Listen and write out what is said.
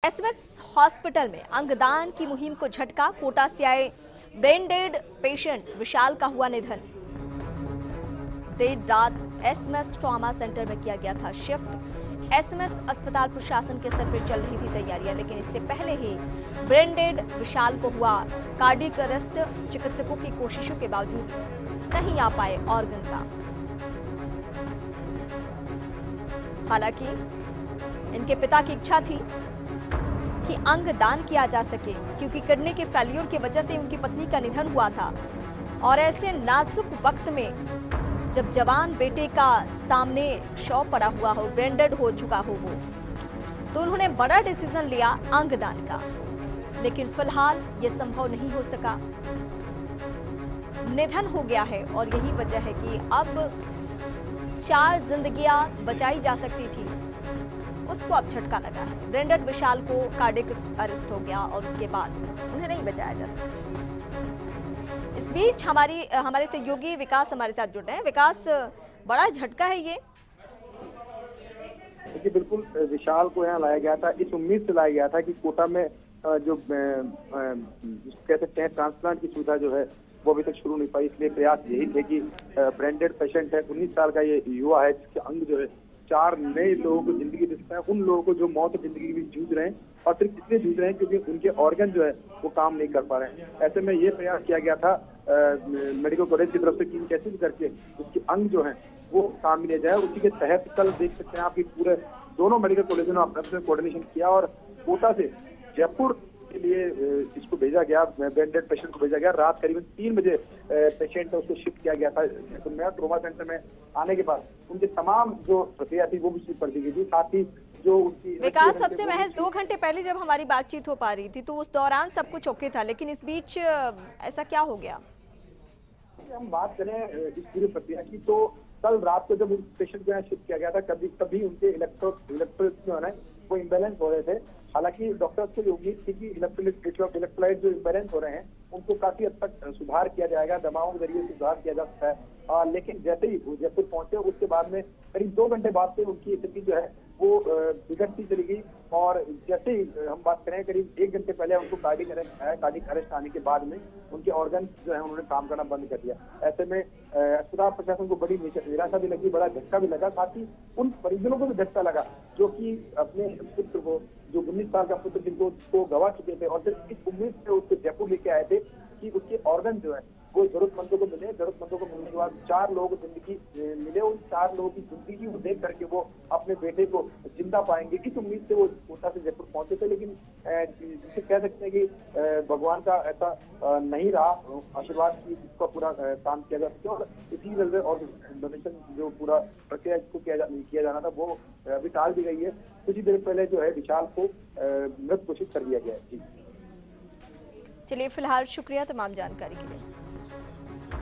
SMS hospital में अंगदान की मुहिम को झटका। कोटा से आए ब्रेन डेड पेशेंट विशाल का हुआ निधन। देर रात एसएमएस ट्रॉमा सेंटर में किया गया था शिफ्ट। एसएमएस अस्पताल प्रशासन के स्तर पर चल रही थी तैयारियां, लेकिन इससे पहले ही ब्रेन डेड विशाल को हुआ कार्डियक अरेस्ट। चिकित्सकों की कोशिशों के बावजूद नहीं आ पाए ऑर्गन का। हालांकि इनके पिता की इच्छा थी कि अंग दान किया जा सके, क्योंकि किडनी के फेल्योर की वजह से उनकी पत्नी का निधन हुआ था। और ऐसे नाजुक वक्त में जब जवान बेटे का सामने शव पड़ा हुआ हो, ब्रेन डेड हो चुका हो वो, तो उन्होंने बड़ा डिसीजन लिया अंग दान का। लेकिन फिलहाल ये संभव नहीं हो सका, निधन हो गया है। और यही वजह है कि अब 4 जिंदगियां बचाई जा सकती थी, उसको अब झटका लगा है। ब्रेन डेड विशाल को कार्डियक अरेस्ट हो गया और उसके बाद उन्हें नहीं बचाया जा सका। इस बीच हमारे सहयोगी विकास हमारे साथ जुड़ रहे हैं। विकास, बड़ा झटका है ये। देखिए, बिल्कुल विशाल को यहाँ लाया गया था, इस उम्मीद से लाया गया था कि कोटा में जो कह सकते हैं ट्रांसप्लांट की सुविधा जो है वो अभी तक शुरू नहीं पाई। इसलिए प्रयास यही थे कि ब्रेन डेड पेशेंट है, 19 साल का ये युवा है, जिसके अंग जो है 4 नए लोगों को जिंदगी दे सकता है। उन लोगों को जो मौत जिंदगी के बीच जूझ रहे हैं, और सिर्फ इसलिए जूझ रहे हैं क्योंकि उनके ऑर्गन जो है वो काम नहीं कर पा रहे हैं। ऐसे में ये प्रयास किया गया था मेडिकल कॉलेज की तरफ से कि कैसे भी करके उसके अंग जो है वो काम में ले जाए। उसी के तहत कल देख सकते हैं आपकी पूरे दोनों मेडिकल कॉलेजों ने अपने कोऑर्डिनेशन किया और कोटा से जयपुर के लिए इसको भेजा गया, ब्रेन डेड पेशेंट को भेजा गया। रात करीबन 3 बजे पेशेंट उसको शिफ्ट किया गया था। तो मैं ट्रोमा सेंटर में आने के बाद उनकी तमाम जो प्रक्रिया थी वो भी शुरू कर दी गई थी। साथ ही जो उनकी विकास, सबसे महज 2 घंटे पहले जब हमारी बातचीत हो पा रही थी तो उस दौरान सब कुछ ओके था, लेकिन इस बीच ऐसा क्या हो गया? हम बात करें इस पूरी प्रक्रिया की, तो कल रात को जब पेशेंट को यहाँ शिफ्ट किया गया था तभी उनके इलेक्ट्रोलाइट जो है वो इम्बैलेंस हो रहे थे। हालांकि डॉक्टर्स को ये उम्मीद थी कि इलेक्ट्रोलाइट जो इम्बैलेंस हो रहे हैं उनको काफी हद तक सुधार किया जाएगा, दवाओं के जरिए सुधार किया जा सकता है। लेकिन जैसे ही वो जयपुर पहुंचे उसके बाद में करीब 2 घंटे बाद से उनकी स्थिति जो है वो बिगड़ती चली गई। और जैसे ही हम बात करें करीब 1 घंटे पहले उनको कार्डियक अरेस्ट आया। कार्डियक अरेस्ट आने के बाद में उनके ऑर्गन जो है उन्होंने काम करना बंद कर दिया। ऐसे में अस्पताल प्रशासन को बड़ी निराशा भी लगी, बड़ा झटका भी लगा। साथ ही उन परिजनों को भी झटका लगा जो कि अपने पुत्र को, जो 19 साल का पुत्र जिनको गवा चुके थे, और सिर्फ इस उम्मीद से उसको जयपुर लेके आए थे कि उसके ऑर्गन जो है वो जरूरतमंदों को मिले। जरूरतमंदों को मिलने के बाद 4 लोगों को जिंदगी मिले। उन 4 लोगों की जिंदगी को देख करके वो अपने बेटे को जिंदा पाएंगे, इस उम्मीद से वो कोटा से जयपुर पहुंचे थे। लेकिन जिसे कह सकते हैं कि भगवान का ऐसा नहीं रहा आशीर्वाद की इसका पूरा काम किया जा सके। और इसी वजह और डोनेशन जो पूरा प्रक्रिया इसको किया जाना था वो अभी टाल दी गई है। कुछ ही देर पहले जो है विशाल को मृत घोषित कर दिया गया है। जी चलिए, फिलहाल शुक्रिया तमाम जानकारी के लिए।